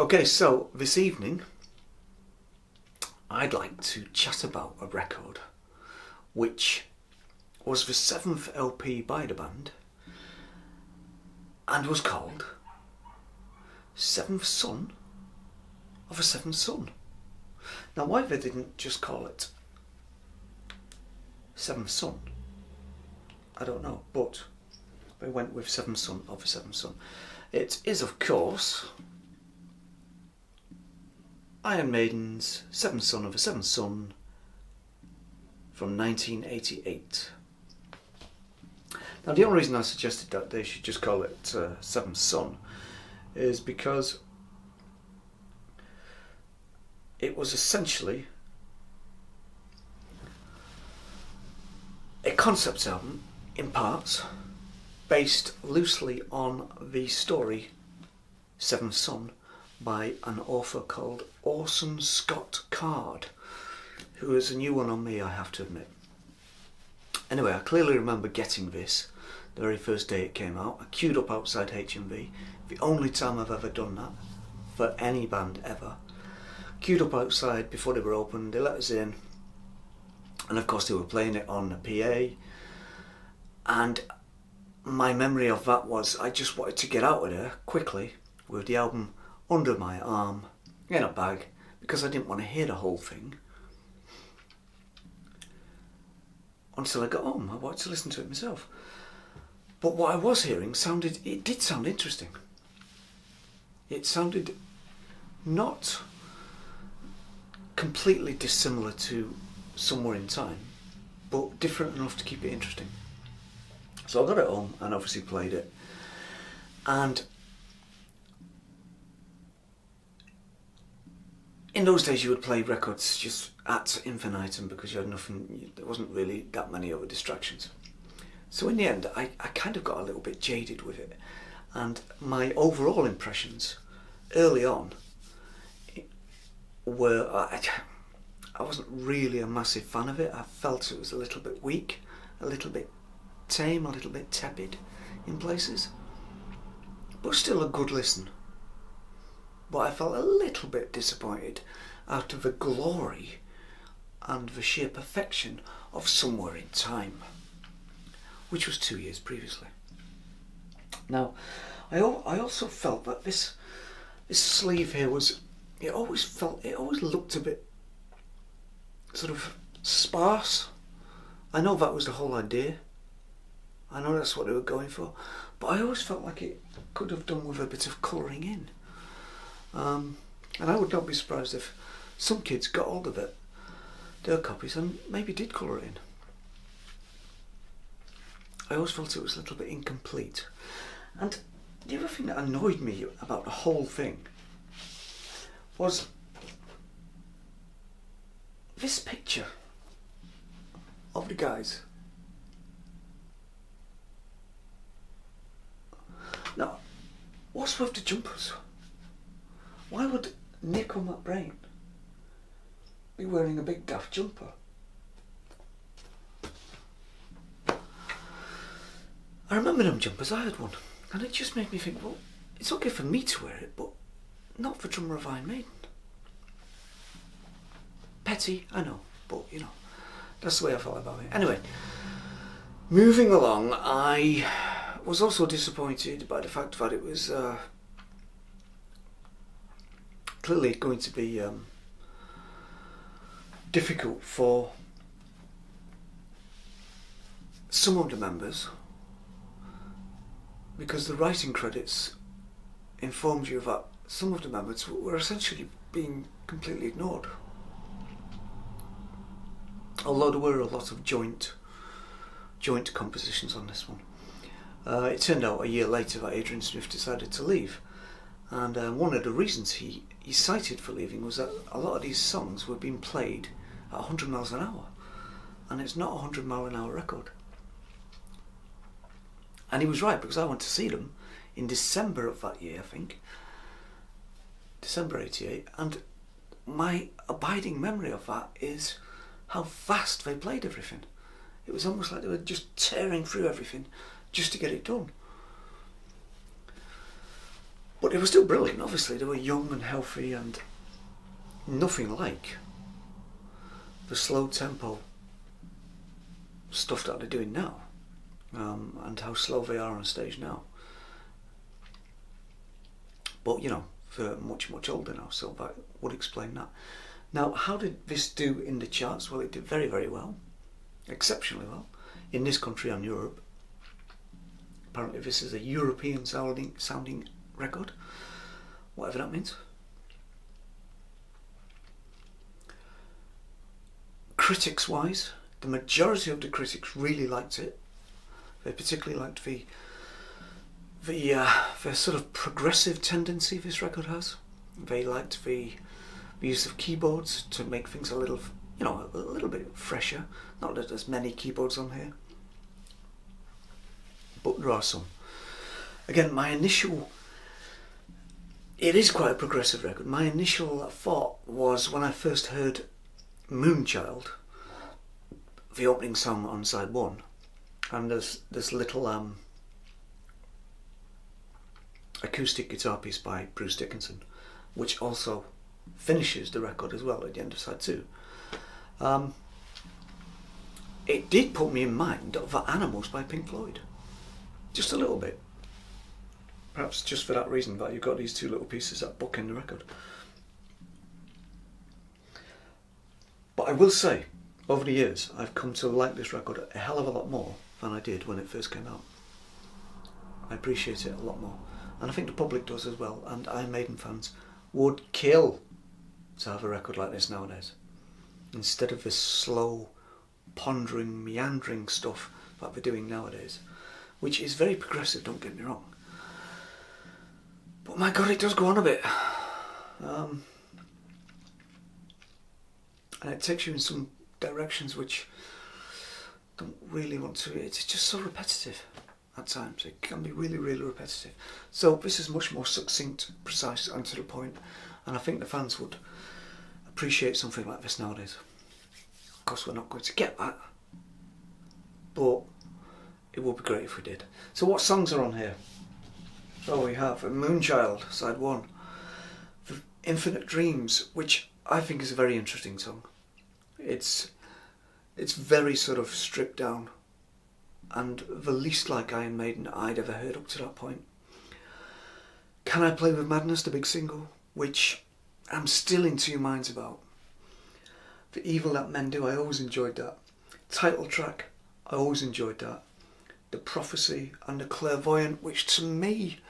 Okay, so this evening I'd like to chat about a record which was the seventh LP by the band and was called Seventh Son of a Seventh Son. Now, why they didn't just call it Seventh Son, I don't know, but they went with Seventh Son of a Seventh Son. It is, of course, Iron Maiden's Seventh Son of a Seventh Son from 1988. Now, the only reason I suggested that they should just call it Seventh Son is because it was essentially a concept album in parts based loosely on the story Seventh Son by an author called Orson Scott Card, who is a new one on me, I have to admit. Anyway, I clearly remember getting this the very first day it came out. I queued up outside HMV, the only time I've ever done that for any band ever. Queued up outside before they were open, they let us in, and of course they were playing it on the PA, and my memory of that was I just wanted to get out of there quickly with the album under my arm in a bag, because I didn't want to hear the whole thing until I got home. I wanted to listen to it myself. But what I was hearing did sound interesting. It sounded not completely dissimilar to Somewhere in Time, but different enough to keep it interesting. So I got it home and obviously played it. And in those days you would play records just ad infinitum because you had nothing, there wasn't really that many other distractions. So in the end I kind of got a little bit jaded with it, and my overall impressions early on were I wasn't really a massive fan of it. I felt it was a little bit weak, a little bit tame, a little bit tepid in places, but still a good listen. But I felt a little bit disappointed out of the glory and the sheer perfection of Somewhere in Time, which was 2 years previously. Now, I also felt that this sleeve here it always looked a bit sort of sparse. I know that was the whole idea. I know that's what they were going for, but I always felt like it could have done with a bit of colouring in. And I would not be surprised if some kids got hold of it, their copies, and maybe did colour it in. I always felt it was a little bit incomplete. And the other thing that annoyed me about the whole thing was this picture of the guys. Now, what's with the jumpers? Why would Nick or Matt Brain be wearing a big daft jumper? I remember them jumpers, I had one, and it just made me think, well, it's okay for me to wear it, but not for drummer of Iron Maiden. Petty, I know, but you know, that's the way I felt about it. Anyway, moving along, I was also disappointed by the fact that it was clearly going to be difficult for some of the members, because the writing credits informed you that some of the members were essentially being completely ignored. Although there were a lot of joint compositions on this one. It turned out a year later that Adrian Smith decided to leave, and one of the reasons he cited for leaving was that a lot of these songs were being played at 100 miles an hour, and it's not a 100 mile an hour record. And he was right, because I went to see them in December of that year, I think, December 88, and my abiding memory of that is how fast they played everything. It was almost like they were just tearing through everything just to get it done. But they were still brilliant, obviously. They were young and healthy and nothing like the slow tempo stuff that they're doing now, and how slow they are on stage now. But you know, they're much older now, so that would explain that. Now, how did this do in the charts? Well, it did very, very well, exceptionally well, in this country and Europe. Apparently this is a European sounding record, whatever that means. Critics wise, the majority of the critics really liked it. They particularly liked the sort of progressive tendency this record has. They liked the use of keyboards to make things a little, you know, a little bit fresher. Not that there's many keyboards on here, but there are some. Again, it is quite a progressive record. My initial thought was, when I first heard Moonchild, the opening song on side 1, and there's this little acoustic guitar piece by Bruce Dickinson, which also finishes the record as well at the end of side 2. It did put me in mind of Animals by Pink Floyd, just a little bit. Perhaps just for that reason, that you've got these two little pieces that bookend the record. But I will say, over the years, I've come to like this record a hell of a lot more than I did when it first came out. I appreciate it a lot more, and I think the public does as well, and Iron Maiden fans would kill to have a record like this nowadays, instead of this slow, pondering, meandering stuff that they're doing nowadays, which is very progressive, don't get me wrong. But my God, it does go on a bit. And it takes you in some directions which don't really want to. It's just so repetitive at times. It can be really, really repetitive. So this is much more succinct, precise, and to the point, and I think the fans would appreciate something like this nowadays. Of course, we're not going to get that, but it would be great if we did. So what songs are on here? So we have Moonchild, side 1, The Infinite Dreams, which I think is a very interesting song. It's very sort of stripped down, and the least like Iron Maiden I'd ever heard up to that point. Can I Play With Madness, the big single, which I'm still in two minds about. The Evil That Men Do, I always enjoyed that. Title track, I always enjoyed that. The Prophecy and the Clairvoyant, which to me,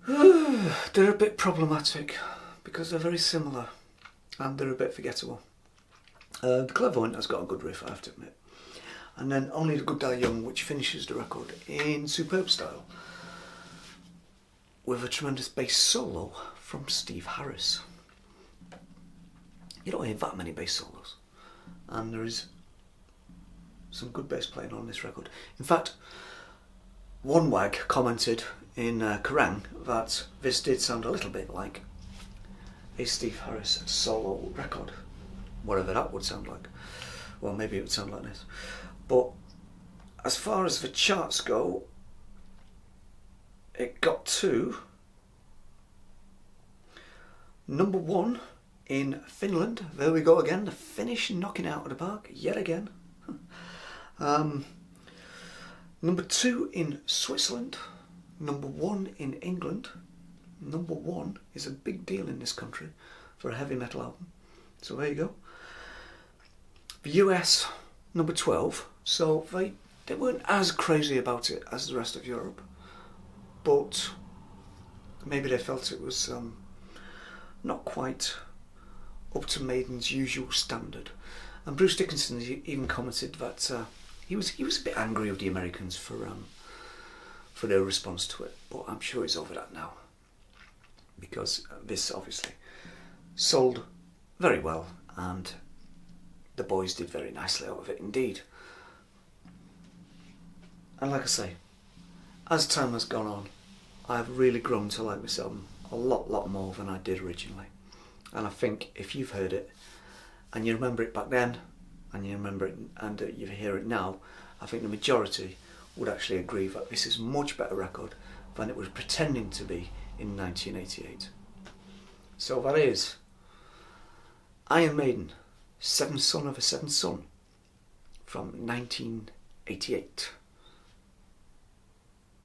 they're a bit problematic because they're very similar and they're a bit forgettable. The Clairvoyant has got a good riff, I have to admit. And then Only the Good Die Young, which finishes the record in superb style with a tremendous bass solo from Steve Harris. You don't hear that many bass solos, and there is some good bass playing on this record. In fact, one wag commented in Kerrang that this did sound a little bit like a Steve Harris solo record, whatever that would sound like. Well, maybe it would sound like this. But as far as the charts go, it got to number 1 in Finland. There we go again, the Finnish knocking it out of the park yet again. Number 2 in Switzerland, number 1 in England. Number 1 is a big deal in this country for a heavy metal album. So there you go. The US, number 12. So they weren't as crazy about it as the rest of Europe, but maybe they felt it was not quite up to Maiden's usual standard. And Bruce Dickinson even commented that he was a bit angry with the Americans for their response to it, but I'm sure he's over that now, because this obviously sold very well and the boys did very nicely out of it indeed. And like I say, as time has gone on, I've really grown to like this album a lot more than I did originally. And I think if you've heard it and you remember it back then and you remember it and you hear it now, I think the majority would actually agree that this is a much better record than it was pretending to be in 1988. So that is Iron Maiden, Seventh Son of a Seventh Son from 1988.